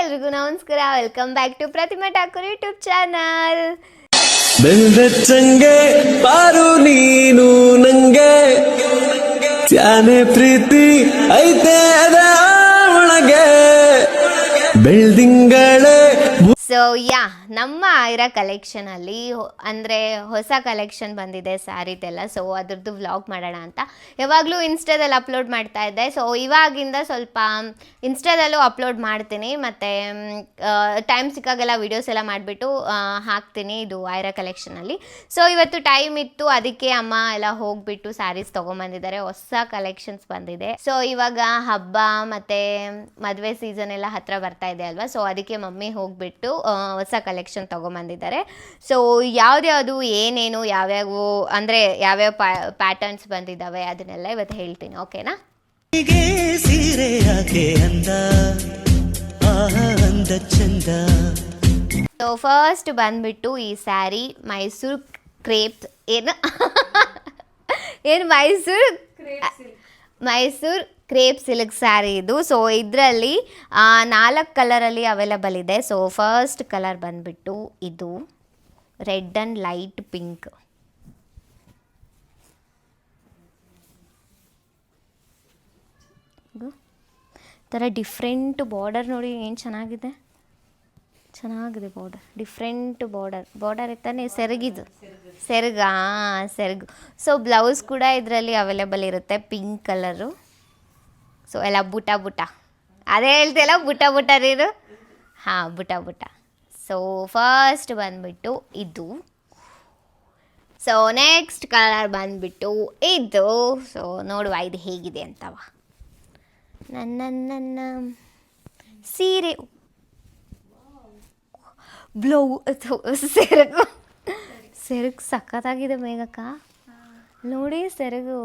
ಎಲ್ರಿಗೂ ನಮಸ್ಕಾರ. Welcome back to Pratima Thakur YouTube channel. ಬೆಲ್ದಚ್ಚಂಗೆ ಪಾರು ನೀನು ನಂಗೆ ತ್ಯಾನೆ ಪ್ರೀತಿ ಐತೆ ಒಳಗೆ ಬೆಳ್ದಿಂಗಳೇ. ಸೊ ನಮ್ಮ ಐರಾ ಕಲೆಕ್ಷನಲ್ಲಿ ಅಂದರೆ ಹೊಸ ಕಲೆಕ್ಷನ್ ಬಂದಿದೆ ಸ್ಯಾರಿದೆಲ್ಲ. ಸೊ ಅದ್ರದ್ದು ವ್ಲಾಗ್ ಮಾಡೋಣ ಅಂತ ಯಾವಾಗಲೂ ಇನ್ಸ್ಟಾದಲ್ಲಿ ಅಪ್ಲೋಡ್ ಮಾಡ್ತಾ ಇದ್ದೆ. ಸೊ ಇವಾಗಿಂದ ಸ್ವಲ್ಪ ಇನ್ಸ್ಟಾದಲ್ಲೂ ಅಪ್ಲೋಡ್ ಮಾಡ್ತೀನಿ, ಮತ್ತು ಟೈಮ್ ಸಿಕ್ಕಾಗೆಲ್ಲ ವೀಡಿಯೋಸ್ ಎಲ್ಲ ಮಾಡಿಬಿಟ್ಟು ಹಾಕ್ತೀನಿ ಇದು ಐರಾ ಕಲೆಕ್ಷನಲ್ಲಿ. ಸೊ ಇವತ್ತು ಟೈಮ್ ಇತ್ತು, ಅದಕ್ಕೆ ಅಮ್ಮ ಎಲ್ಲ ಹೋಗಿಬಿಟ್ಟು ಸ್ಯಾರೀಸ್ ತೊಗೊಂಬಂದಿದ್ದಾರೆ. ಹೊಸ ಕಲೆಕ್ಷನ್ಸ್ ಬಂದಿದೆ. ಸೊ ಇವಾಗ ಹಬ್ಬ ಮತ್ತು ಮದುವೆ ಸೀಸನ್ ಎಲ್ಲ ಹತ್ತಿರ ಬರ್ತಾ ಇದೆ ಅಲ್ವಾ. ಸೊ ಅದಕ್ಕೆ ಮಮ್ಮಿ ಹೋಗಿಬಿಟ್ಟು ಹೊಸ ಕಲೆಕ್ಷನ್ ತೊಗೊಂಬಂದಿದ್ದಾರೆ. ಸೊ ಯಾವ್ದ್ಯಾವುದು ಏನೇನು ಯಾವ್ಯಾವ ಅಂದರೆ ಯಾವ್ಯಾವ ಪ್ಯಾಟರ್ನ್ಸ್ ಬಂದಿದ್ದಾವೆ ಅದನ್ನೆಲ್ಲ ಇವತ್ತು ಹೇಳ್ತೀನಿ, ಓಕೆನಾ? ಸೊ ಫಸ್ಟ್ ಬಂದ್ಬಿಟ್ಟು ಈ ಸ್ಯಾರಿ ಮೈಸೂರು ಕ್ರೇಪ್ ಏನು ಮೈಸೂರು ಕ್ರೇಪ್ ಸಿಲ್ಕ್ ಸ್ಯಾರಿ ಇದು. ಸೊ ಇದರಲ್ಲಿ 4 ಕಲರಲ್ಲಿ ಅವೈಲಬಲ್ ಇದೆ. ಸೊ ಫಸ್ಟ್ ಕಲರ್ ಬಂದ್ಬಿಟ್ಟು ಇದು ರೆಡ್ ಆ್ಯಂಡ್ ಲೈಟ್ ಪಿಂಕ್. ಥರ ಡಿಫ್ರೆಂಟ್ ಬಾರ್ಡರ್ ನೋಡಿ, ಏನು ಚೆನ್ನಾಗಿದೆ ಬಾರ್ಡರ್, ಡಿಫ್ರೆಂಟ್ ಬಾರ್ಡರ್ ಇತ್ತಾನೆ. ಸೆರಗಿದು ಸೆರಗು. ಸೊ ಬ್ಲೌಸ್ ಕೂಡ ಇದರಲ್ಲಿ ಅವೈಲೇಬಲ್ ಇರುತ್ತೆ, ಪಿಂಕ್ ಕಲರು. ಸೊ ಎಲ್ಲ ಬುಟ್ಟ ಅದೇ ಹೇಳ್ತಿಲ್ಲ, ಬುಟ್ಟ ರೀರು. ಹಾಂ, ಬುಟ್ಟ. ಸೊ ಫಸ್ಟ್ ಬಂದ್ಬಿಟ್ಟು ಇದು. ಸೊ ನೆಕ್ಸ್ಟ್ ಕಲರ್ ಬಂದ್ಬಿಟ್ಟು ಇದು. ಸೊ ನೋಡುವ ಇದು ಹೇಗಿದೆ ಅಂತವ. ನನ್ನ ಸೀರೆ ಸೆರಗು ಸಖತ್ತಾಗಿದೆ ಮೇಘಕ್ಕ, ನೋಡಿ ಸೆರಗು.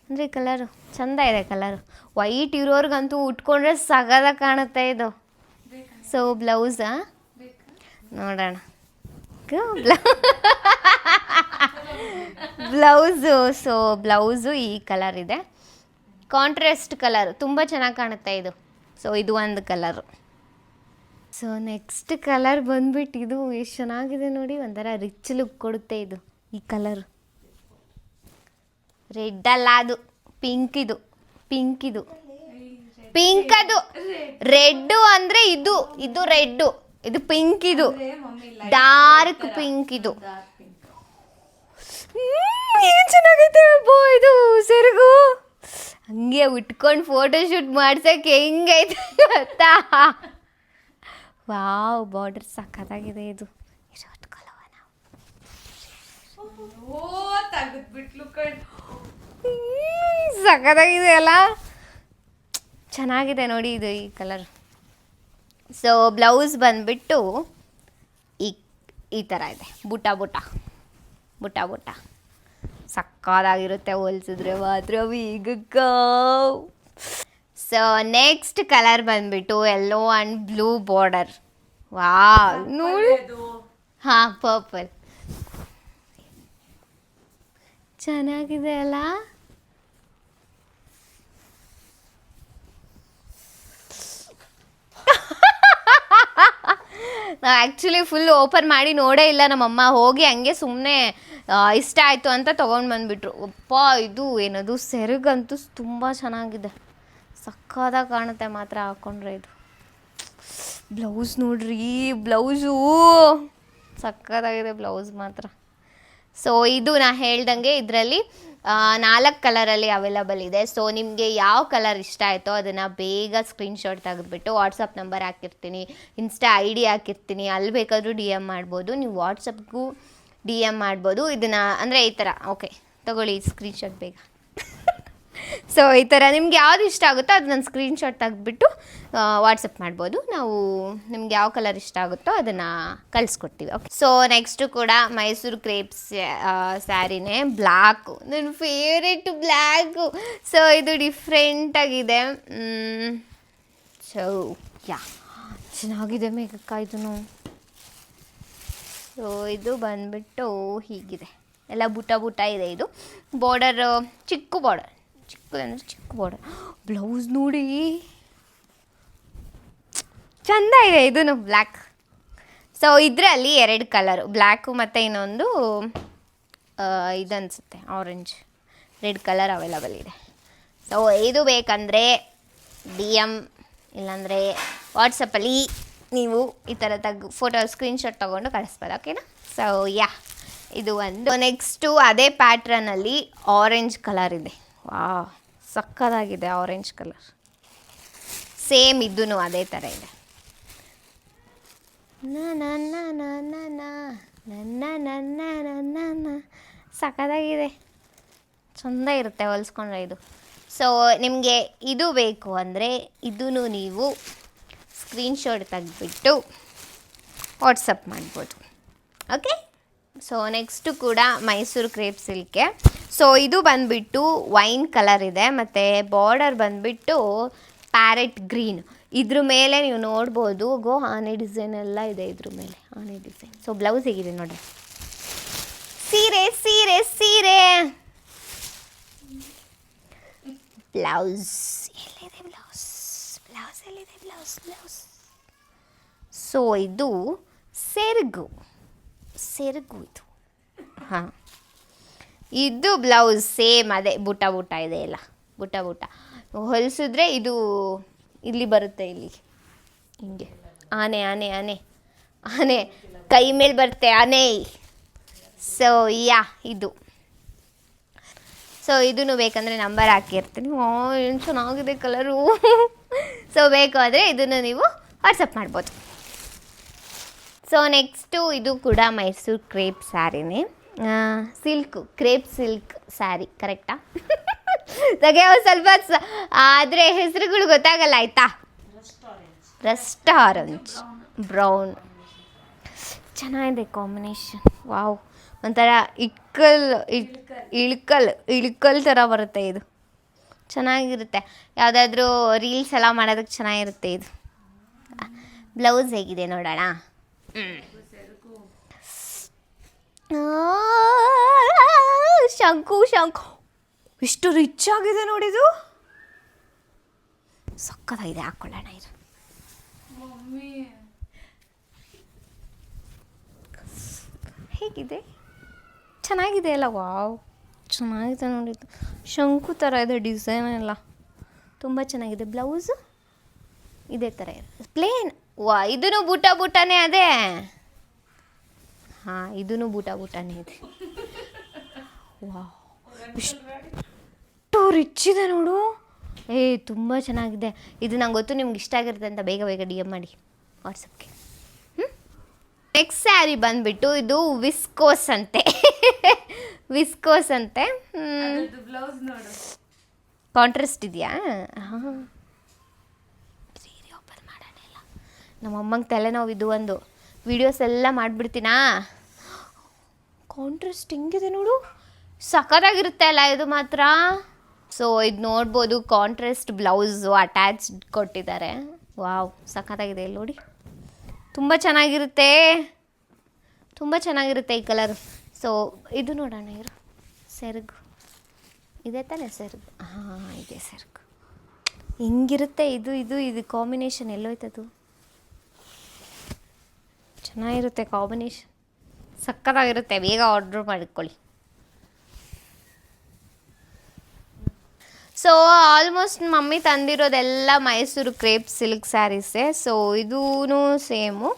ಅಂದರೆ ಕಲರು ಚೆಂದ ಇದೆ, ಕಲರು ವೈಟ್ ಇರೋರ್ಗಂತೂ ಉಟ್ಕೊಂಡ್ರೆ ಸಗದ ಕಾಣುತ್ತೆ ಇದು. ಸೊ ಬ್ಲೌಸಾ ನೋಡೋಣ, ಬ್ಲೌಸು. ಸೊ ಬ್ಲೌಸು ಈ ಕಲರ್ ಇದೆ, ಕಾಂಟ್ರಾಸ್ಟ್ ಕಲರ್, ತುಂಬ ಚೆನ್ನಾಗಿ ಕಾಣುತ್ತೆ ಇದು. ಸೊ ಇದು ಒಂದು ಕಲರು. ಸೊ ನೆಕ್ಸ್ಟ್ ಕಲರ್ ಬಂದ್ಬಿಟ್ಟು ಇದು ಎಷ್ಟು ಚೆನ್ನಾಗಿದೆ ನೋಡಿ, ಒಂಥರ ರಿಚ್ ಲುಕ್ ಕೊಡುತ್ತೆ ಇದು. ಈ ಕಲರು ರೆಡ್ ಅಲ್ಲ, ಅದು ಪಿಂಕ್ ಅದು. ರೆಡ್ಡು ಅಂದರೆ ಇದು ರೆಡ್ಡು, ಇದು ಪಿಂಕ್, ಇದು ಡಾರ್ಕ್ ಪಿಂಕ್. ಇದು ಏನು ಚೆನ್ನಾಗೈತೆ ಇದು ಸೆರಗು. ಹಂಗೆ ಉಟ್ಕೊಂಡು ಫೋಟೋಶೂಟ್ ಮಾಡ್ಸೋಕ್ಕೆ ಹೆಂಗೈತೆ ಗೊತ್ತಾ? ವಾವ್, ಬಾರ್ಡರ್ ಸಖತ್ತಾಗಿದೆ ಇದು. ಸಖತ್ತಾಗಿದೆ ಅಲ್ಲ, ಚೆನ್ನಾಗಿದೆ ನೋಡಿ ಇದು ಈ ಕಲರ್. ಸೊ ಬ್ಲೌಸ್ ಬಂದ್ಬಿಟ್ಟು ಈ ಥರ ಇದೆ, ಬುಟ್ಟ ಸಕ್ಕತ್ತಾಗಿರುತ್ತೆ, ಹೋಲಿಸಿದ್ರೆ ಮಾತ್ರ ಈಗಕ್ಕ. ಸೊ ನೆಕ್ಸ್ಟ್ ಕಲರ್ ಬಂದ್ಬಿಟ್ಟು yellow and blue border. Wow ನೋಡಿ, ಹಾಂ ಪರ್ಪಲ್, ಚೆನ್ನಾಗಿದೆ ಅಲ್ಲ. ನಾವು ಆ್ಯಕ್ಚುಲಿ ಫುಲ್ ಓಪನ್ ಮಾಡಿ ನೋಡೇ ಇಲ್ಲ, ನಮ್ಮಮ್ಮ ಹೋಗಿ ಹಂಗೆ ಸುಮ್ಮನೆ ಇಷ್ಟ ಆಯಿತು ಅಂತ ತೊಗೊಂಡು ಬಂದುಬಿಟ್ರು. ಅಪ್ಪ ಇದು ಏನದು ಸೆರಗಂತೂ ತುಂಬ ಚೆನ್ನಾಗಿದೆ, ಸಕ್ಕತ್ತಾಗಿ ಕಾಣುತ್ತೆ ಮಾತ್ರ ಹಾಕ್ಕೊಂಡ್ರೆ. ಇದು ಬ್ಲೌಸ್ ನೋಡ್ರಿ, ಬ್ಲೌಸು ಸಕ್ಕತ್ತಾಗಿದೆ ಬ್ಲೌಸ್ ಮಾತ್ರ. ಸೊ ಇದು ನಾ ಹೇಳ್ದಂಗೆ ಇದರಲ್ಲಿ 4 ಕಲರಲ್ಲಿ ಅವೈಲಬಲ್ ಇದೆ. ಸೊ ನಿಮಗೆ ಯಾವ ಕಲರ್ ಇಷ್ಟ ಆಯಿತೋ ಅದನ್ನು ಬೇಗ ಸ್ಕ್ರೀನ್ಶಾಟ್ ತೆಗೆದುಬಿಟ್ಟು ವಾಟ್ಸಪ್ ನಂಬರ್ ಹಾಕಿರ್ತೀನಿ, ಇನ್ಸ್ಟಾ ID ಹಾಕಿರ್ತೀನಿ, ಅಲ್ಲಿ ಬೇಕಾದರೂ DM ಮಾಡ್ಬೋದು. ನೀವು ವಾಟ್ಸಪ್ಗೂ DM ಮಾಡ್ಬೋದು ಇದನ್ನು, ಅಂದರೆ ಈ ಥರ. ಓಕೆ ತಗೊಳ್ಳಿ ಸ್ಕ್ರೀನ್ಶಾಟ್ ಬೇಗ. ಸೊ ಈ ಥರ ನಿಮ್ಗೆ ಯಾವ್ದು ಇಷ್ಟ ಆಗುತ್ತೋ ಅದನ್ನ ಸ್ಕ್ರೀನ್ಶಾಟ್ ತೆಗೆದುಬಿಟ್ಟು ವಾಟ್ಸಪ್ ಮಾಡ್ಬೋದು. ನಾವು ನಿಮ್ಗೆ ಯಾವ ಕಲರ್ ಇಷ್ಟ ಆಗುತ್ತೋ ಅದನ್ನು ಕಳಿಸ್ಕೊಡ್ತೀವಿ. ಓಕೆ. ಸೊ ನೆಕ್ಸ್ಟು ಕೂಡ ಮೈಸೂರು ಕ್ರೇಪ್ಸ್ ಸ್ಯಾರಿನೇ, ಬ್ಲ್ಯಾಕು, ನನ್ನ ಫೇವ್ರೆಟ್ ಬ್ಲ್ಯಾಕು. ಸೊ ಇದು ಡಿಫ್ರೆಂಟಾಗಿದೆ. ಸೊ ಚೆನ್ನಾಗಿದೆ ಮೇಘಕ್ಕ ಇದನ್ನು. ಸೊ ಇದು ಬಂದ್ಬಿಟ್ಟು ಹೀಗಿದೆ, ಎಲ್ಲ ಬುಟ್ಟ ಇದೆ. ಇದು ಬಾರ್ಡರ್ ಚಿಕ್ಕ ಬಾರ್ಡರ್. ಬ್ಲೌಸ್ ನೋಡಿ ಚೆಂದ ಇದೆ ಇದೂ ಬ್ಲ್ಯಾಕ್. ಸೊ ಇದರಲ್ಲಿ 2 ಕಲರು, ಬ್ಲ್ಯಾಕು ಮತ್ತು ಇನ್ನೊಂದು ಇದನ್ಸುತ್ತೆ ಆರೆಂಜ್, 2 ಕಲರ್ ಅವೈಲಬಲ್ ಇದೆ. ಸೊ ಇದು ಬೇಕಂದರೆ DM ಇಲ್ಲಾಂದರೆ ವಾಟ್ಸಪ್ಪಲ್ಲಿ ನೀವು ಈ ಥರ ಫೋಟೋ ಸ್ಕ್ರೀನ್ಶಾಟ್ ತೊಗೊಂಡು ಕಳಿಸ್ಬೋದು. ಓಕೆನಾ? ಸೊ ಇದು ಒಂದು. ನೆಕ್ಸ್ಟು ಅದೇ ಪ್ಯಾಟ್ರನಲ್ಲಿ ಆರೆಂಜ್ ಕಲರ್ ಇದೆ. ವಾಹ್, ಸಕ್ಕತ್ತಾಗಿದೆ ಆರೆಂಜ್ ಕಲರ್. ಸೇಮ್ ಇದೂ ಅದೇ ಥರ ಇದೆ. ಸಕ್ಕತ್ತಾಗಿದೆ, ಚೆಂದ ಇರುತ್ತೆ ಹೊಲಿಸ್ಕೊಂಡ್ರೆ ಇದು. ಸೊ ನಿಮಗೆ ಇದು ಬೇಕು ಅಂದರೆ ಇದೂ ನೀವು ಸ್ಕ್ರೀನ್ಶಾಟ್ ತೆಗೆದ್ಬಿಟ್ಟು ವಾಟ್ಸಪ್ ಮಾಡ್ಬೋದು. ಓಕೆ. ಸೊ ನೆಕ್ಸ್ಟು ಕೂಡ ಮೈಸೂರು ಕ್ರೇಪ್ ಸಿಲ್ಕೆ. ಸೊ ಇದು ಬಂದುಬಿಟ್ಟು ವೈನ್ ಕಲರ್ ಇದೆ ಮತ್ತು ಬಾರ್ಡರ್ ಬಂದುಬಿಟ್ಟು ಪ್ಯಾರೆಟ್ ಗ್ರೀನ್. ಇದ್ರ ಮೇಲೆ ನೀವು ನೋಡ್ಬೋದು ಆನೆ ಡಿಸೈನ್ ಎಲ್ಲ ಇದೆ ಇದ್ರ ಮೇಲೆ, ಆನೆ ಡಿಸೈನ್. ಸೊ ಬ್ಲೌಸ್ ಹೇಗಿದೆ ನೋಡಿ. ಸೀರೆ ಸೀರೆ ಸೀರೆ ಬ್ಲೌಸ್ ಎಲ್ಲಿದೆ? ಬ್ಲೌಸ್ ಬ್ಲೌಸ್ ಎಲ್ಲಿದೆ? Blouse blouse. ಸೊ ಇದು ಸೆರಗು ಇದು. ಹಾಂ, ಇದು ಬ್ಲೌಸ್ ಸೇಮ್ ಅದೇ ಬುಟ್ಟ ಇದೆ ಎಲ್ಲ, ಬುಟ್ಟ ಹೊಲಿಸಿದ್ರೆ ಇದು ಇಲ್ಲಿ ಬರುತ್ತೆ, ಇಲ್ಲಿ ಹಿಂಗೆ ಆನೆ ಆನೆ ಆನೆ ಆನೆ ಕೈ ಮೇಲೆ ಬರುತ್ತೆ ಆನೆ. ಸೊ ಇದು. ಸೊ ಇದೂ ಬೇಕಂದರೆ ನಂಬರ್ ಹಾಕಿರ್ತೀನಿ. ಏನು ಚೆನ್ನಾಗಿದೆ ಕಲರು. ಸೊ ಬೇಕು ಆದರೆ ಇದನ್ನು ನೀವು ವಾಟ್ಸಪ್ ಮಾಡ್ಬೋದು. ಸೊ ನೆಕ್ಸ್ಟು ಇದು ಕೂಡ ಮೈಸೂರು ಕ್ರೇಪ್ ಸ್ಯಾರಿನೇ, ಸಿಲ್ಕು, ಕ್ರೇಪ್ ಸಿಲ್ಕ್ ಸ್ಯಾರಿ. ಕರೆಕ್ಟಾ? ಸ್ವಲ್ಪ ಆದರೆ ಹೆಸರುಗಳು ಗೊತ್ತಾಗಲ್ಲ ಆಯಿತಾ. ರಸ್ಟ್ ಆರೆಂಜ್ ಬ್ರೌನ್ ಚೆನ್ನಾಗಿದೆ ಕಾಂಬಿನೇಷನ್. ವಾವ್, ಒಂಥರ ಇಳ್ಕಲ್ ಥರ ಬರುತ್ತೆ ಇದು, ಚೆನ್ನಾಗಿರುತ್ತೆ. ಯಾವುದಾದ್ರೂ ರೀಲ್ಸ್ ಎಲ್ಲ ಮಾಡೋದಕ್ಕೆ ಚೆನ್ನಾಗಿರುತ್ತೆ ಇದು. ಬ್ಲೌಸ್ ಹೇಗಿದೆ ನೋಡೋಣ. ಶಂಕು ಇಷ್ಟು ರಿಚ್ ಆಗಿದೆ ನೋಡಿದು, ಸಕ್ಕತ್ತಾಗಿದೆ. ಹಾಕ್ಕೊಳ್ಳೋಣ ಇದು. ಹೇಗಿದೆ? ಚೆನ್ನಾಗಿದೆ ಅಲ್ಲ? ವಾವ್, ಚೆನ್ನಾಗಿದೆ ನೋಡಿದ್ದು. ಶಂಕು ಥರ ಇದೆ ಡಿಸೈನ್ ಎಲ್ಲ, ತುಂಬ ಚೆನ್ನಾಗಿದೆ. ಬ್ಲೌಸು ಇದೇ ಥರ ಇದೆ, ಪ್ಲೇನ್. ಇದೂ ಬೂಟನೇ ಅದೇ. ಹಾಂ, ಇದೂ ಬೂಟನೇ ಇದೆ. ವಾವ್, ಇಷ್ಟು ರಿಚ್ ಇದೆ ನೋಡು. ತುಂಬ ಚೆನ್ನಾಗಿದೆ ಇದು. ನಂಗೆ ಗೊತ್ತು ನಿಮ್ಗೆ ಇಷ್ಟ ಆಗಿರುತ್ತೆ ಅಂತ. ಬೇಗ DM ಮಾಡಿ ವಾಟ್ಸಪ್ಗೆ. ನೆಕ್ಸ್ಟ್ ಸ್ಯಾರಿ ಬಂದುಬಿಟ್ಟು ಇದು ವಿಸ್ಕೋಸ್ ಅಂತೆ. ಕಾಂಟ್ರಾಸ್ಟ್ ಇದೆಯಾ? ಹಾಂ, ಓಪನ್ ಮಾಡೋಣ. ನಮ್ಮಮ್ಮಂಗೆ ತಲೆನೋವು ಇದು ಒಂದು. ವೀಡಿಯೋಸ್ ಎಲ್ಲ ಮಾಡಿಬಿಡ್ತೀನಾ. ಕಾಂಟ್ರಾಸ್ಟ್ ಹೆಂಗಿದೆ ನೋಡು, ಸಖತ್ತಾಗಿರುತ್ತೆ ಅಲ್ಲ ಇದು ಮಾತ್ರ. ಸೊ ಇದು ನೋಡ್ಬೋದು, ಕಾಂಟ್ರಾಸ್ಟ್ ಬ್ಲೌಸು ಅಟ್ಯಾಚ್ಡ್ ಕೊಟ್ಟಿದ್ದಾರೆ. ವಾವ್, ಸಖತ್ತಾಗಿದೆ ಇಲ್ಲಿ ನೋಡಿ. ತುಂಬ ಚೆನ್ನಾಗಿರುತ್ತೆ ಈ ಕಲರು. ಸೊ ಇದು ನೋಡೋಣ ಇರು. ಸೆರಗು ಇದೆ ತಾನೇ? ಸೆರಗು, ಹಾಂ ಇದೆ ಸೆರಗು. ಹೆಂಗಿರುತ್ತೆ ಇದು ಕಾಂಬಿನೇಷನ್. ಎಲ್ಲೋಯ್ತದು? ಚೆನ್ನಾಗಿರುತ್ತೆ ಕಾಂಬಿನೇಷನ್, ಸಕ್ಕತ್ತಾಗಿರುತ್ತೆ. ಬೇಗ ಆರ್ಡ್ರ್ ಮಾಡ್ಕೊಳ್ಳಿ. ಸೊ ಆಲ್ಮೋಸ್ಟ್ ಮಮ್ಮಿ ತಂದಿರೋದೆಲ್ಲ ಮೈಸೂರು ಕ್ರೇಪ್ ಸಿಲ್ಕ್ ಸ್ಯಾರೀಸೇ. ಸೊ ಇದೂ ಸೇಮು,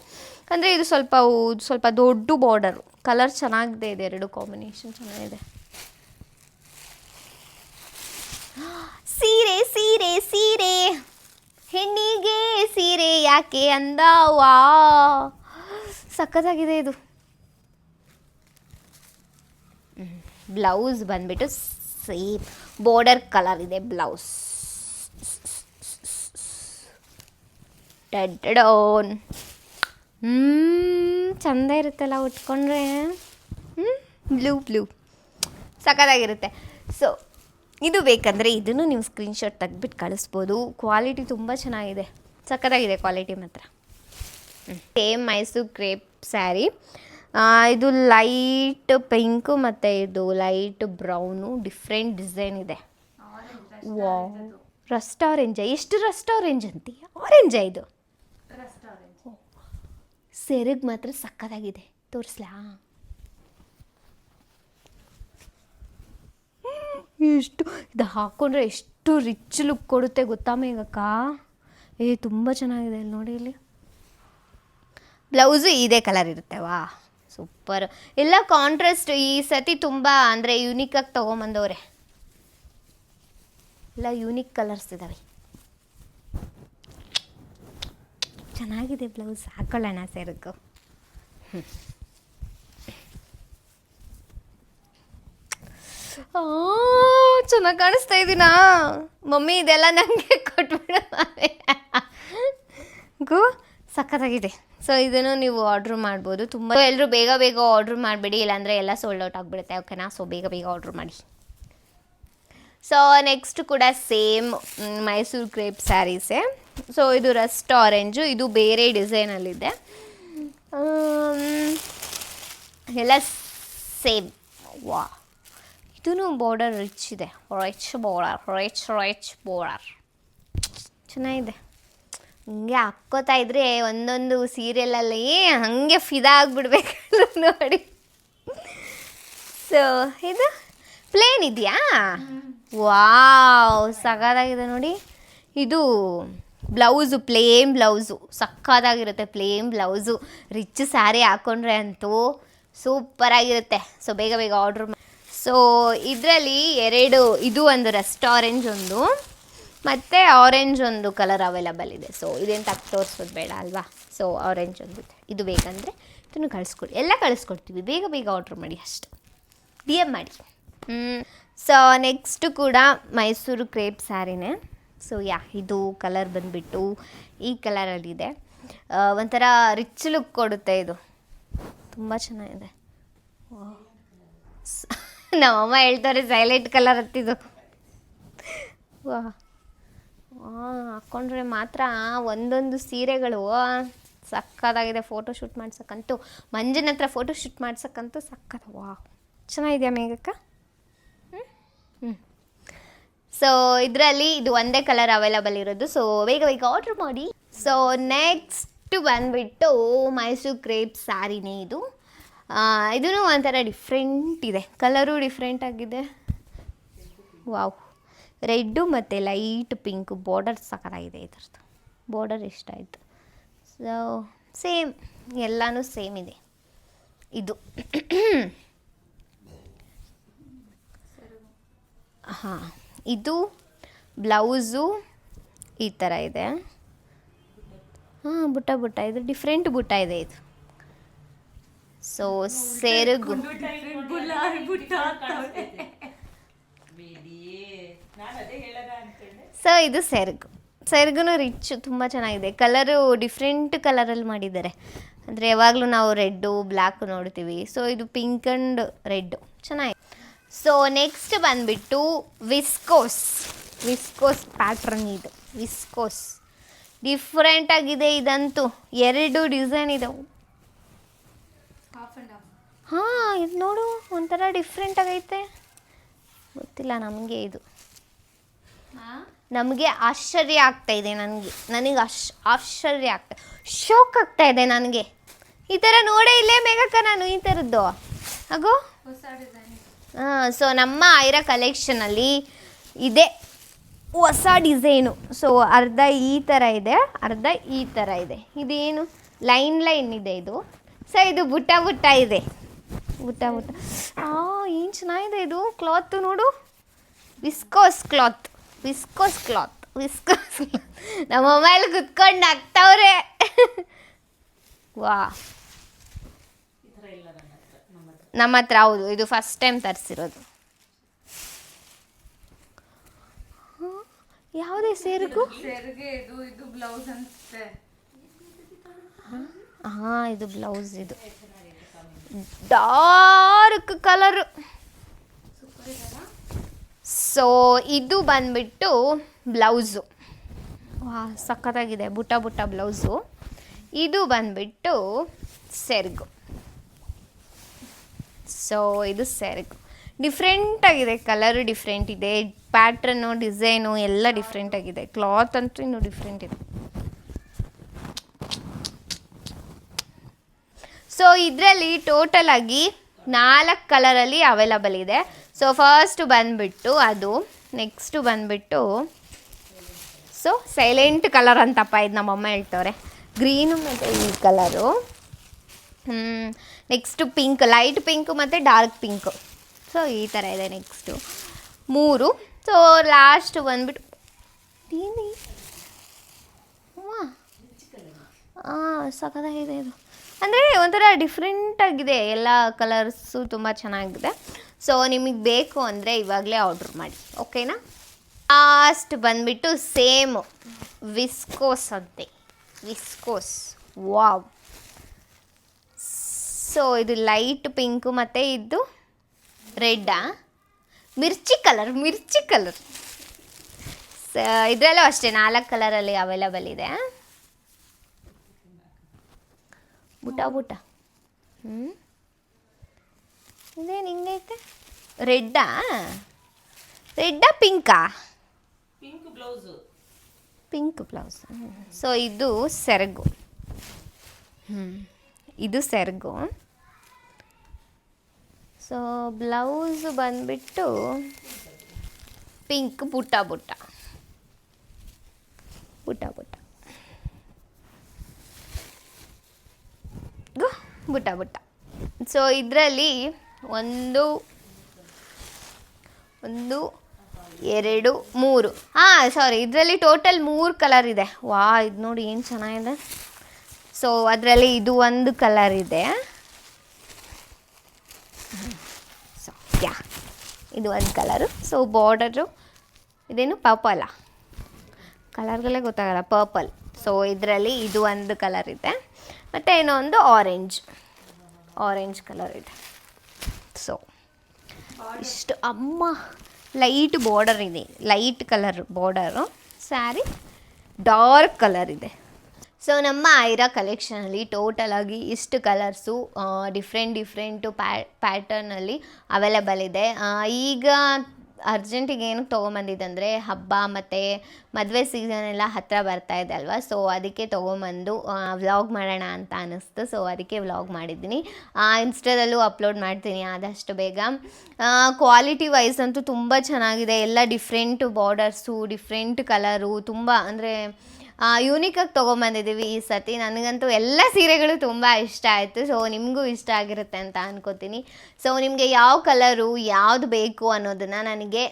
ಅಂದರೆ ಇದು ಸ್ವಲ್ಪ ದೊಡ್ಡ ಬಾರ್ಡರು. ಕಲರ್ ಚೆನ್ನಾಗಿದೆ, ಇದೆ 2 ಕಾಂಬಿನೇಷನ್ ಚೆನ್ನಾಗಿದೆ. ಸೀರೆ ಸೀರೆ ಸೀರೆ ಹೆಣ್ಣಿಗೆ ಸೀರೆ ಯಾಕೆ ಅಂದ. ವಾ, ಸಖತ್ತಾಗಿದೆ ಇದು. ಬ್ಲೌಸ್ ಬಂದ್ಬಿಟ್ಟು ಸೇಮ್ ಬಾರ್ಡರ್ ಕಲರ್ ಇದೆ ಬ್ಲೌಸ್. ಡೌನ್ ಚಂದ ಇರುತ್ತಲ್ಲ ಉಟ್ಕೊಂಡ್ರೆ. ಬ್ಲೂ ಸಖತ್ತಾಗಿರುತ್ತೆ. ಸೊ ಇದು ಬೇಕಂದರೆ ಇದನ್ನು ನೀವು ಸ್ಕ್ರೀನ್ಶಾಟ್ ತೆಗೆದ್ಬಿಟ್ಟು ಕಳಿಸ್ಬೋದು. ಕ್ವಾಲಿಟಿ ತುಂಬ ಚೆನ್ನಾಗಿದೆ, ಸಖತ್ತಾಗಿದೆ ಕ್ವಾಲಿಟಿ ಮಾತ್ರ. Same Mysore crepe sari. ಇದು ಲೈಟ್ ಪಿಂಕು ಮತ್ತು ಇದು ಲೈಟ್ ಬ್ರೌನು, ಡಿಫ್ರೆಂಟ್ ಡಿಸೈನ್ ಇದೆ. ವಾವ್, ರಸ್ಟ್ ಆರೆಂಜ? ಎಷ್ಟು ರಸ್ಟ್ ಆರೆಂಜ್ ಅಂತೀಯ? ಆರೆಂಜಾ ಇದು? ಸೆರಗು ಮಾತ್ರ ಸಕ್ಕತ್ತಾಗಿದೆ, ತೋರಿಸ್ಲಾ? ಎಷ್ಟು ಇದು ಹಾಕ್ಕೊಂಡ್ರೆ ಎಷ್ಟು ರಿಚ್ ಲುಕ್ ಕೊಡುತ್ತೆ ಗೊತ್ತಾ ಮೇಘಕ್ಕ? ತುಂಬ ಚೆನ್ನಾಗಿದೆ. ಇಲ್ಲಿ ನೋಡಿ, ಇಲ್ಲಿ ಬ್ಲೌಸು ಇದೇ ಕಲರ್ ಇರುತ್ತೆ. ವಾ ಸೂಪರ್. ಎಲ್ಲ ಕಾಂಟ್ರಾಸ್ಟ್ ಈ ಸತಿ ತುಂಬ ಅಂದರೆ ಯೂನಿಕಾಗಿ ತೊಗೊಂಬಂದವ್ರೆ. ಎಲ್ಲ ಯೂನಿಕ್ ಕಲರ್ಸ್ ಇದ್ದಾವೆ. ಚೆನ್ನಾಗಿದೆ ಬ್ಲೌಸ್. ಹಾಕ್ಕೊಳ್ಳೋಣ ಸೆರಗು. ಚೆನ್ನಾಗಿ ಕಾಣಿಸ್ತಾ ಇದ್ದೀನಾ ಮಮ್ಮಿ? ಇದೆಲ್ಲ ನನಗೆ ಕೊಟ್ಬಿಡು. ಸಖತ್ತಾಗಿದೆ. ಸೊ ಇದನ್ನು ನೀವು ಆರ್ಡ್ರ್ ಮಾಡ್ಬೋದು. ತುಂಬ ಎಲ್ಲರೂ ಬೇಗ ಬೇಗ ಆರ್ಡ್ರ್ ಮಾಡಿಬಿಡಿ, ಇಲ್ಲಾಂದರೆ ಎಲ್ಲ ಸೋಲ್ಡ್ ಔಟ್ ಆಗಿಬಿಡುತ್ತೆ. ಓಕೆನಾ? ಸೊ ಬೇಗ ಬೇಗ ಆರ್ಡ್ರ್ ಮಾಡಿ. ಸೊ ನೆಕ್ಸ್ಟ್ ಕೂಡ ಸೇಮ್ ಮೈಸೂರು ಕ್ರೇಪ್ ಸ್ಯಾರೀಸೇ. ಸೊ ಇದು ರಸ್ಟ್ ಆರೆಂಜು, ಇದು ಬೇರೆ ಡಿಸೈನಲ್ಲಿದೆ. ಎಲ್ಲ ಸೇಮ್. ವಾ, ಇದೂ ಬಾರ್ಡರ್ ರಿಚ್ ಇದೆ. ರಿಚ್ ಬಾರ್ಡರ್ ಚೆನ್ನಾಗಿದೆ. ಹಿಂಗೆ ಹಾಕ್ಕೋತಾ ಇದ್ರೆ ಒಂದೊಂದು ಸೀರಿಯಲಲ್ಲಿ ಹಾಗೆ ಫಿದಾ ಆಗಿಬಿಡ್ಬೇಕು ನೋಡಿ. ಸೊ ಇದು ಪ್ಲೇನ್ ಇದೆಯಾ? ವಾವ್, ಸಖತ್ತಾಗಿದೆ ನೋಡಿ. ಇದು ಬ್ಲೌಸು, ಪ್ಲೇನ್ ಬ್ಲೌಸು ಸಕ್ಕತ್ತಾಗಿರುತ್ತೆ. ಪ್ಲೇನ್ ಬ್ಲೌಸು ರಿಚ್ ಸ್ಯಾರಿ ಹಾಕ್ಕೊಂಡ್ರೆ ಅಂತೂ ಸೂಪರಾಗಿರುತ್ತೆ. ಸೊ ಬೇಗ ಬೇಗ ಆರ್ಡ್ರ್ ಮಾಡಿ. ಸೊ ಇದರಲ್ಲಿ ಎರಡು, ಇದು ಒಂದು ರಸ್ಟ್ ಆರೆಂಜ್ ಒಂದು ಮತ್ತು ಆರೆಂಜ್ ಒಂದು ಕಲರ್ ಅವೈಲಬಲ್ ಇದೆ. ಸೊ ಇದೇನು ತಪ್ಪು ತೋರಿಸೋದು ಬೇಡ ಅಲ್ವಾ? ಸೊ ಆರೆಂಜ್ ಒಂದು ಇದು ಬೇಕಂದರೆ ಇದನ್ನು ಕಳಿಸ್ಕೊಡಿ. ಎಲ್ಲ ಕಳಿಸ್ಕೊಡ್ತೀವಿ. ಬೇಗ ಬೇಗ ಆರ್ಡ್ರ್ ಮಾಡಿ ಅಷ್ಟೆ. ಡಿ ಎಮ್ ಮಾಡಿ. ಸೊ ನೆಕ್ಸ್ಟು ಕೂಡ ಮೈಸೂರು ಕ್ರೇಪ್ ಸ್ಯಾರಿನೇ. ಸೊ ಇದು ಕಲರ್ ಬಂದುಬಿಟ್ಟು ಈ ಕಲರಲ್ಲಿದೆ. ಒಂಥರ ರಿಚ್ ಲುಕ್ ಕೊಡುತ್ತೆ. ಇದು ತುಂಬ ಚೆನ್ನಾಗಿದೆ. ನಮ್ಮಮ್ಮ ಹೇಳ್ತಾರೆ ಸೈಲೆಂಟ್ ಕಲರ್ ಹತ್ತಿದ್ದು. ವಾ, ಹಾಕ್ಕೊಂಡ್ರೆ ಮಾತ್ರ ಒಂದೊಂದು ಸೀರೆಗಳು ಸಕ್ಕತ್ತಾಗಿದೆ. ಫೋಟೋ ಶೂಟ್ ಮಾಡ್ಸೋಕ್ಕಂತೂ, ಮಂಜನ ಹತ್ರ ಫೋಟೋ ಶೂಟ್ ಮಾಡ್ಸೋಕ್ಕಂತೂ ಸಕ್ಕತ್ತ. ವಾ, ಚೆನ್ನಾಗಿದೆಯಾ ಮೇಘಕ್ಕ? ಸೊ ಇದರಲ್ಲಿ ಇದು ಒಂದೇ ಕಲರ್ ಅವೈಲಬಲ್ ಇರೋದು. ಸೊ ಬೇಗ ಬೇಗ ಆರ್ಡ್ರ್ ಮಾಡಿ. ಸೊ ನೆಕ್ಸ್ಟ್ ಬಂದುಬಿಟ್ಟು ಮೈಸೂರು ಕ್ರೇಪ್ ಸ್ಯಾರಿನೇ ಇದು. ಇದೂ ಒಂಥರ ಡಿಫ್ರೆಂಟ್ ಇದೆ. ಕಲರು ಡಿಫ್ರೆಂಟ್ ಆಗಿದೆ. ವಾವ್, ರೆಡ್ಡು ಮತ್ತು ಲೈಟ್ ಪಿಂಕು ಬಾರ್ಡರ್ ಸಕ್ಕತ್ತಾಗಿದೆ. ಇದರದ್ದು ಬಾರ್ಡರ್ ಇಷ್ಟ ಆಯಿತು. ಸೊ ಸೇಮ್, ಎಲ್ಲನೂ ಸೇಮ್ ಇದೆ. ಇದು ಹಾಂ, ಇದು ಬ್ಲೌಸು ಈ ಥರ ಇದೆ. ಹಾಂ, ಬುಟ್ಟ ಬುಟ್ಟ, ಇದು ಡಿಫ್ರೆಂಟ್ ಬುಟ್ಟ ಇದೆ ಇದು. ಸೊ ಸೆರಗು ಸೊ ಇದು ಸೆರಗು ರಿಚ್, ತುಂಬ ಚೆನ್ನಾಗಿದೆ. ಕಲರು ಡಿಫ್ರೆಂಟ್ ಕಲರಲ್ಲಿ ಮಾಡಿದ್ದಾರೆ. ಅಂದರೆ ಯಾವಾಗಲೂ ನಾವು ರೆಡ್ಡು ಬ್ಲ್ಯಾಕ್ ನೋಡ್ತೀವಿ. ಸೊ ಇದು ಪಿಂಕ್ ಆ್ಯಂಡ್ ರೆಡ್ಡು ಚೆನ್ನಾಗಿದೆ. ಸೊ ನೆಕ್ಸ್ಟ್ ಬಂದುಬಿಟ್ಟು ವಿಸ್ಕೋಸ್ ಪ್ಯಾಟ್ರನ್. ಇದು ವಿಸ್ಕೋಸ್ ಡಿಫ್ರೆಂಟಾಗಿದೆ. ಇದಂತೂ ಎರಡು ಡಿಸೈನ್ ಇದೆ. ಹಾಂ, ಇದು ನೋಡು ಒಂಥರ ಡಿಫ್ರೆಂಟಾಗೈತೆ. ಗೊತ್ತಿಲ್ಲ ನಮಗೆ, ಇದು ನಮಗೆ ಆಶ್ಚರ್ಯ ಆಗ್ತಾಯಿದೆ. ನನಗೆ ಆಶ್ಚರ್ಯ ಆಗ್ತಾ, ಶಾಕ್ ಆಗ್ತಾಯಿದೆ ನನಗೆ. ಈ ಥರ ನೋಡೇ ಇಲ್ಲೇ ಮೇಘಕ್ಕ ನಾನು ಈ ಥರದ್ದು. ಹಾಗೋ ಹಾಂ, ಸೊ ನಮ್ಮ ಐರಾ ಕಲೆಕ್ಷನಲ್ಲಿ ಇದೆ ಹೊಸ ಡಿಸೈನು. ಸೊ ಅರ್ಧ ಈ ಥರ ಇದೆ, ಅರ್ಧ ಈ ಥರ ಇದೆ. ಇದೇನು ಲೈನ್ ಇದೆ ಇದು. ಸೊ ಇದು ಬುಟ್ಟ ಇದೆ. ಬುಟ್ಟ ಏನು ಚೆನ್ನಾಗಿದೆ ಇದು. ಕ್ಲಾತು ನೋಡು, ವಿಸ್ಕೋಸ್ ಕ್ಲಾತ್. ನಮ್ಮ ಮೊಬೈಲ್ ಕುತ್ಕೊಂಡು ಹಾಕ್ತವ್ರೆ. ವಾ, ನಮ್ಮ ಹತ್ರ ಹೌದು, ಇದು ಫಸ್ಟ್ ಟೈಮ್ ತರಿಸಿರೋದು. ಯಾವುದೇ ಸೆರಗು? ಇದು ಬ್ಲೌಸ್ ಅನ್ಸುತ್ತೆ. ಹಾಂ, ಇದು ಬ್ಲೌಸ್. ಇದು ಡಾರ್ಕ್ ಕಲರು. ಸೊ ಇದು ಬಂದ್ಬಿಟ್ಟು ಬ್ಲೌಸು. ವಾ, ಸಖತ್ತಾಗಿದೆ. ಬುಟ್ಟ ಬ್ಲೌಸು. ಇದು ಬಂದ್ಬಿಟ್ಟು ಸೆರಗು. ಸೊ ಇದು ಸೆರಗು ಡಿಫ್ರೆಂಟಾಗಿದೆ. ಕಲರು ಡಿಫ್ರೆಂಟ್ ಇದೆ. ಪ್ಯಾಟ್ರನ್ನು, ಡಿಸೈನು ಎಲ್ಲ ಡಿಫ್ರೆಂಟಾಗಿದೆ. ಕ್ಲಾತ್ ಅಂತೂ ಇನ್ನೂ ಡಿಫ್ರೆಂಟ್ ಇದೆ. ಸೊ ಇದರಲ್ಲಿ ಟೋಟಲ್ ಆಗಿ 4 ಕಲರಲ್ಲಿ ಅವೈಲಬಲ್ ಇದೆ. ಸೊ ಫಸ್ಟ್ ಬಂದುಬಿಟ್ಟು ಅದು, ನೆಕ್ಸ್ಟು ಬಂದುಬಿಟ್ಟು ಸೊ ಸೈಲೆಂಟ್ ಕಲರ್ ಅಂತಪ್ಪ ಇದು ನಮ್ಮಮ್ಮ ಹೇಳ್ತವ್ರೆ, ಗ್ರೀನು ಮತ್ತು ಈ colour. Next pink, light pink ಮತ್ತು ಡಾರ್ಕ್ ಪಿಂಕು. ಸೊ ಈ ಥರ ಇದೆ ನೆಕ್ಸ್ಟು 3. ಸೊ ಲಾಸ್ಟ್ ಬಂದುಬಿಟ್ಟು ಸಖತ್ತಾಗಿದೆ ಇದು, ಅಂದರೆ ಒಂಥರ ಡಿಫ್ರೆಂಟಾಗಿದೆ, ಎಲ್ಲ ಕಲರ್ಸು ತುಂಬ ಚೆನ್ನಾಗಿದೆ. ಸೊ ನಿಮಗೆ ಬೇಕು ಅಂದರೆ ಇವಾಗಲೇ ಆರ್ಡ್ರ್ ಮಾಡಿ, ಓಕೆನಾ. ಲಾಸ್ಟ್ ಬಂದುಬಿಟ್ಟು ಸೇಮ್ ವಿಸ್ಕೋಸ್ ಅಂತೆ, ವಿಸ್ಕೋಸ್. ವಾವ್. ಸೊ ಇದು ಲೈಟ್ ಪಿಂಕು ಮತ್ತು ಇದು ರೆಡ್ಡಾ, ಮಿರ್ಚಿ ಕಲರ್. ಇದರಲ್ಲೂ ಅಷ್ಟೇ 4 ಕಲರಲ್ಲಿ ಅವೈಲಬಲ್ ಇದೆ. ಬುಟ ಇದೇನು ಹಿಂಗೈತೆ, ರೆಡ್ಡಾ ಪಿಂಕಾ? Pink blouse. ಸೊ ಇದು ಸೆರಗು, ಇದು ಸೆರಗು. ಸೊ ಬ್ಲೌಸ್ ಬಂದುಬಿಟ್ಟು ಪಿಂಕ್, ಬುಟ್ಟ ಬುಟ್ಟ. ಸೊ ಇದರಲ್ಲಿ 1 2 3, ಸಾರಿ, ಇದರಲ್ಲಿ ಟೋಟಲ್ 3 ಕಲರ್ ಇದೆ. ವಾ, ಇದು ನೋಡಿ ಏನು ಚೆನ್ನಾಗಿದೆ. ಸೊ ಅದರಲ್ಲಿ ಇದು 1 ಕಲರ್ ಇದೆ. ಸೊ ಇದು 1 ಕಲರು. ಸೊ ಬಾರ್ಡರು ಇದೇನು ಪರ್ಪಲ್ಲ, ಕಲರ್ಗಳೇ ಗೊತ್ತಾಗಲ್ಲ, ಪರ್ಪಲ್. ಸೊ ಇದರಲ್ಲಿ ಇದು 1 ಕಲರ್ ಇದೆ, ಮತ್ತು ಇನ್ನೊಂದು ಆರೆಂಜ್ ಕಲರ್ ಇದೆ. ಸೊ ಇಷ್ಟು ಅಮ್ಮ, ಲೈಟ್ ಬಾರ್ಡರ್ ಇದೆ, light colour border. Sari dark colour ಇದೆ. ಸೊ ನಮ್ಮ ಐರಾ ಕಲೆಕ್ಷನಲ್ಲಿ ಟೋಟಲಾಗಿ ಇಷ್ಟು ಕಲರ್ಸು ಡಿಫ್ರೆಂಟು ಪ್ಯಾಟರ್ನಲ್ಲಿ ಅವೈಲೇಬಲ್ ಇದೆ. ಈಗ ಅರ್ಜೆಂಟಿಗೆ ಏನಕ್ಕೆ ತೊಗೊಂಬಂದಿದ್ದಂದರೆ ಹಬ್ಬ ಮತ್ತು ಮದುವೆ ಸೀಸನ್ ಎಲ್ಲ ಹತ್ತಿರ ಬರ್ತಾ ಇದೆ ಅಲ್ವಾ. ಸೊ ಅದಕ್ಕೆ ತೊಗೊಂಬಂದು ವ್ಲಾಗ್ ಮಾಡೋಣ ಅಂತ ಅನ್ನಿಸ್ತು. ಸೊ ಅದಕ್ಕೆ ವ್ಲಾಗ್ ಮಾಡಿದ್ದೀನಿ. ಇನ್ಸ್ಟಾದಲ್ಲೂ ಅಪ್ಲೋಡ್ ಮಾಡ್ತೀನಿ ಆದಷ್ಟು ಬೇಗ. ಕ್ವಾಲಿಟಿ ವೈಸ್ ಅಂತೂ ತುಂಬ ಚೆನ್ನಾಗಿದೆ. ಎಲ್ಲ ಡಿಫ್ರೆಂಟು ಬಾರ್ಡರ್ಸು, ಡಿಫ್ರೆಂಟ್ ಕಲರು, ತುಂಬ ಅಂದರೆ ಯೂನಿಕಾಗಿ ತೊಗೊಂಬಂದಿದ್ದೀವಿ ಈ ಸತಿ. ನನಗಂತೂ ಎಲ್ಲ ಸೀರೆಗಳು ತುಂಬ ಇಷ್ಟ ಆಯಿತು. ಸೊ ನಿಮಗೂ ಇಷ್ಟ ಆಗಿರುತ್ತೆ ಅಂತ ಅನ್ಕೋತೀನಿ. ಸೊ ನಿಮಗೆ ಯಾವ ಕಲರು ಯಾವುದು ಬೇಕು ಅನ್ನೋದನ್ನು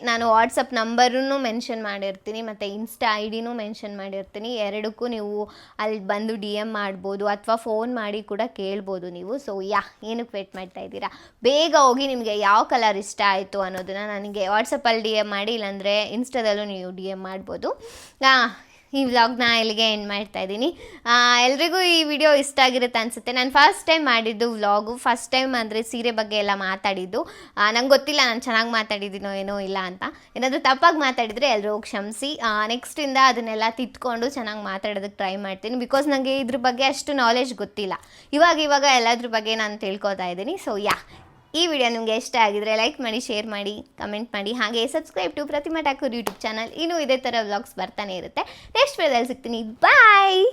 ನಾನು ವಾಟ್ಸಪ್ ನಂಬರನ್ನು ಮೆನ್ಷನ್ ಮಾಡಿರ್ತೀನಿ, ಮತ್ತು ಇನ್ಸ್ಟಾ ID ಮೆನ್ಷನ್ ಮಾಡಿರ್ತೀನಿ. ಎರಡಕ್ಕೂ ನೀವು ಅಲ್ಲಿ ಬಂದು DM ಮಾಡ್ಬೋದು, ಅಥವಾ ಫೋನ್ ಮಾಡಿ ಕೂಡ ಕೇಳ್ಬೋದು ನೀವು. ಸೊ ಏನಕ್ಕೆ ವೇಟ್ ಮಾಡ್ತಾ ಇದ್ದೀರಾ, ಬೇಗ ಹೋಗಿ ನಿಮಗೆ ಯಾವ ಕಲರ್ ಇಷ್ಟ ಆಯಿತು ಅನ್ನೋದನ್ನು ನನಗೆ ವಾಟ್ಸಪ್ಪಲ್ಲಿ DM ಮಾಡಿ, ಇಲ್ಲಾಂದರೆ ಇನ್ಸ್ಟಾದಲ್ಲೂ ನೀವು DM ಮಾಡ್ಬೋದು. ಈ ವ್ಲಾಗ್ನ ಇಲ್ಲಿಗೆ ಎಂಡ್ ಮಾಡ್ತಾ ಇದ್ದೀನಿ. ಎಲ್ರಿಗೂ ಈ ವಿಡಿಯೋ ಇಷ್ಟ ಆಗಿರುತ್ತೆ ಅನಿಸುತ್ತೆ. ನಾನು ಫಸ್ಟ್ ಟೈಮ್ ಮಾಡಿದ್ದು ವ್ಲಾಗು, ಫಸ್ಟ್ ಟೈಮ್ ಅಂದರೆ ಸೀರೆ ಬಗ್ಗೆ ಎಲ್ಲ ಮಾತಾಡಿದ್ದು. ನಂಗೆ ಗೊತ್ತಿಲ್ಲ ನಾನು ಚೆನ್ನಾಗಿ ಮಾತಾಡಿದ್ದೀನೋ ಏನೋ ಇಲ್ಲ ಅಂತ. ಏನಾದರೂ ತಪ್ಪಾಗಿ ಮಾತಾಡಿದರೆ ಎಲ್ಲರೂ ಕ್ಷಮಿಸಿ. ನೆಕ್ಸ್ಟಿಂದ ಅದನ್ನೆಲ್ಲ ತಿದ್ಕೊಂಡು ಚೆನ್ನಾಗಿ ಮಾತಾಡೋದಕ್ಕೆ ಟ್ರೈ ಮಾಡ್ತೀನಿ. ಬಿಕಾಸ್ ನನಗೆ ಇದ್ರ ಬಗ್ಗೆ ಅಷ್ಟು ನಾಲೆಜ್ ಗೊತ್ತಿಲ್ಲ. ಇವಾಗ ಎಲ್ಲದ್ರ ಬಗ್ಗೆ ನಾನು ತಿಳ್ಕೊತಾ ಇದ್ದೀನಿ. ಸೊ ಈ ವಿಡಿಯೋ ನಿಮಗೆ ಇಷ್ಟ ಆಗಿದ್ರೆ ಲೈಕ್ ಮಾಡಿ, ಶೇರ್ ಮಾಡಿ, ಕಮೆಂಟ್ ಮಾಡಿ. ಹಾಗೆ subscribe to Pratima Thakur YouTube channel. ಇನ್ನೂ ಇದೇ ಥರ ವ್ಲಾಗ್ಸ್ ಬರ್ತಾನೆ ಇರುತ್ತೆ. ನೆಕ್ಸ್ಟ್ ವಿಡಿಯೋದಲ್ಲಿ ಸಿಗ್ತೀನಿ. ಬಾಯ್.